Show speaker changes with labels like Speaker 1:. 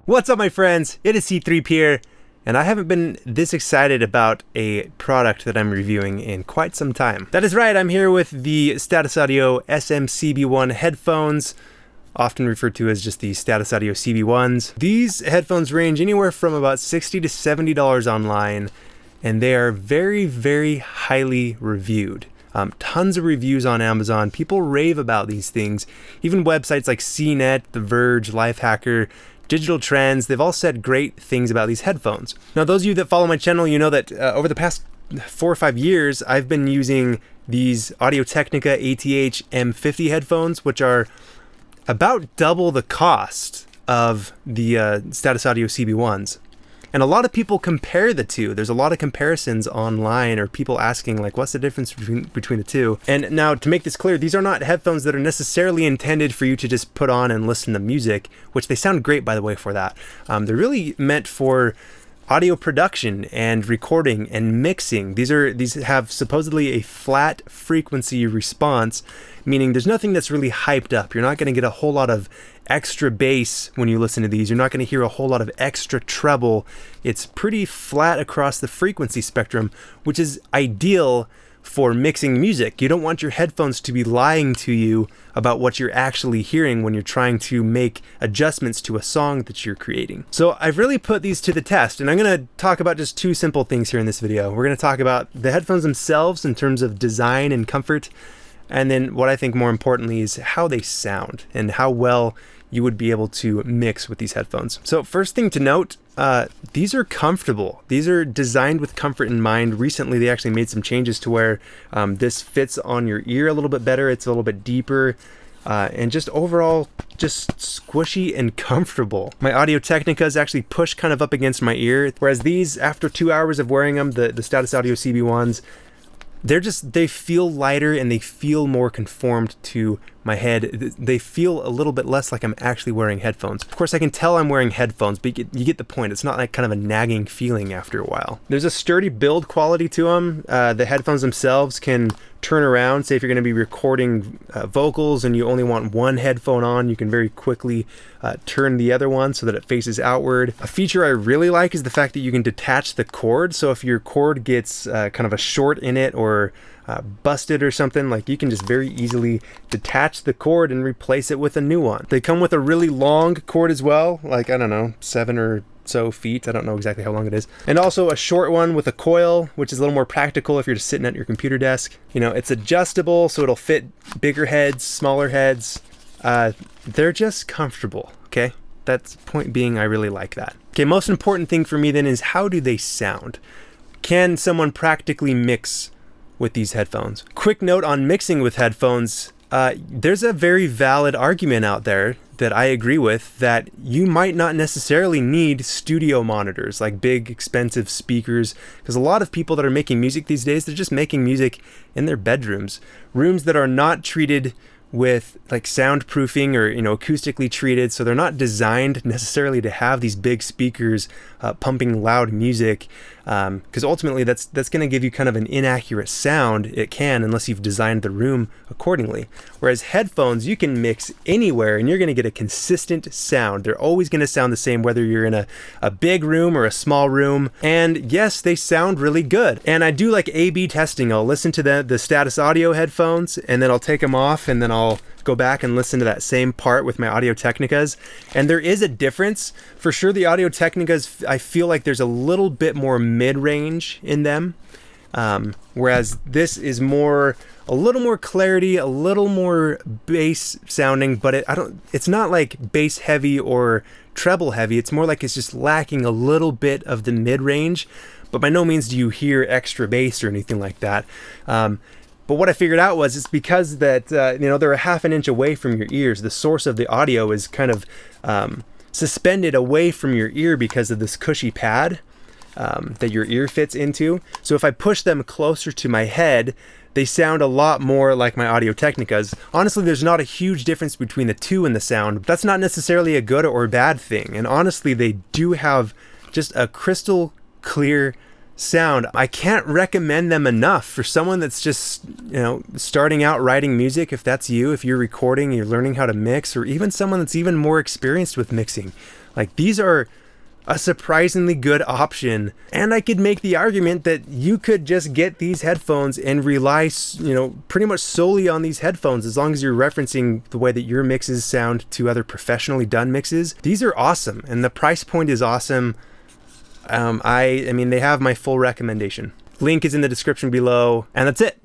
Speaker 1: What's up, my friends? It is C-Threep here, and I haven't been this excited about a product that I'm reviewing in quite some time. That is right, I'm here with the Status Audio CB-1 headphones, often referred to as just the Status Audio CB-1s. These headphones range anywhere from about $60 to $70 online, and they are very, very highly reviewed. Tons of reviews on Amazon. People rave about these things. Even websites like CNET, The Verge, Lifehacker, Digital Trends, they've all said great things about these headphones. Now, those of you that follow my channel, you know that over the past 4 or 5 years, I've been using these Audio-Technica ATH M50 headphones, which are about double the cost of the Status Audio CB-1s. And a lot of people compare the two. There's a lot of comparisons online, or people asking, like, what's the difference between the two? And now, to make this clear, these are not headphones that are necessarily intended for you to just put on and listen to music, which they sound great, by the way, for that. They're really meant for audio production and recording and mixing. These have supposedly a flat frequency response, meaning there's nothing that's really hyped up. You're not going to get a whole lot of extra bass when you listen to these. You're not going to hear a whole lot of extra treble. It's pretty flat across the frequency spectrum, which is ideal for mixing music. You don't want your headphones to be lying to you about what you're actually hearing when you're trying to make adjustments to a song that you're creating. So I've really put these to the test, and I'm going to talk about just 2 simple things here in this video. We're going to talk about the headphones themselves in terms of design and comfort, and then what I think more importantly is how they sound and how well you would be able to mix with these headphones. So first thing to note, these are comfortable. These are designed with comfort in mind. Recently, they actually made some changes to where this fits on your ear a little bit better. It's a little bit deeper, and just overall, just squishy and comfortable. My Audio-Technicas actually push kind of up against my ear, whereas these, after 2 hours of wearing them, the Status Audio CB-1s, they feel lighter and they feel more conformed to my head. They feel a little bit less like I'm actually wearing headphones. Of course, I can tell I'm wearing headphones, but you get the point. It's not like kind of a nagging feeling after a while. There's a sturdy build quality to them. The headphones themselves can turn around. Say if you're going to be recording vocals and you only want one headphone on, you can very quickly turn the other one so that it faces outward. A feature I really like is the fact that you can detach the cord. So if your cord gets kind of a short in it or busted or something, like, you can just very easily detach the cord and replace it with a new one. They come with a really long cord as well, like, I don't know, 7 or so feet. I don't know exactly how long it is. And also a short one with a coil, which is a little more practical if you're just sitting at your computer desk. You know, it's adjustable, so it'll fit bigger heads, smaller heads. They're just comfortable, okay? That's point being, I really like that. Okay, most important thing for me then is, how do they sound? Can someone practically mix with these headphones? Quick note on mixing with headphones. There's a very valid argument out there that I agree with, that you might not necessarily need studio monitors, like big expensive speakers, because a lot of people that are making music these days, they're just making music in their bedrooms, rooms that are not treated with like soundproofing or, you know, acoustically treated, so they're not designed necessarily to have these big speakers pumping loud music, because ultimately that's going to give you kind of an inaccurate sound. It can, unless you've designed the room accordingly. Whereas headphones, you can mix anywhere and you're going to get a consistent sound. They're always going to sound the same whether you're in a big room or a small room. And yes, they sound really good. And I do like A/B testing. I'll listen to the Status Audio headphones, and then I'll take them off, and then I'll go back and listen to that same part with my Audio-Technicas. And there is a difference. For sure, the Audio-Technicas, I feel like there's a little bit more mid-range in them. Whereas this is a little more clarity, a little more bass sounding, but it's not like bass heavy or treble heavy. It's more like it's just lacking a little bit of the mid-range, but by no means do you hear extra bass or anything like that. But what I figured out was it's because that, they're a ½ an inch away from your ears. The source of the audio is kind of suspended away from your ear because of this cushy pad that your ear fits into. So if I push them closer to my head, they sound a lot more like my Audio-Technicas. Honestly, there's not a huge difference between the two in the sound. That's not necessarily a good or bad thing. And honestly, they do have just a crystal clear sound. I can't recommend them enough for someone that's just, starting out writing music. If that's you, if you're recording, you're learning how to mix, or even someone that's even more experienced with mixing. Like, these are a surprisingly good option, and I could make the argument that you could just get these headphones and rely, pretty much solely on these headphones as long as you're referencing the way that your mixes sound to other professionally done mixes. These are awesome, and the price point is awesome. I mean, they have my full recommendation. Link is in the description below, and that's it.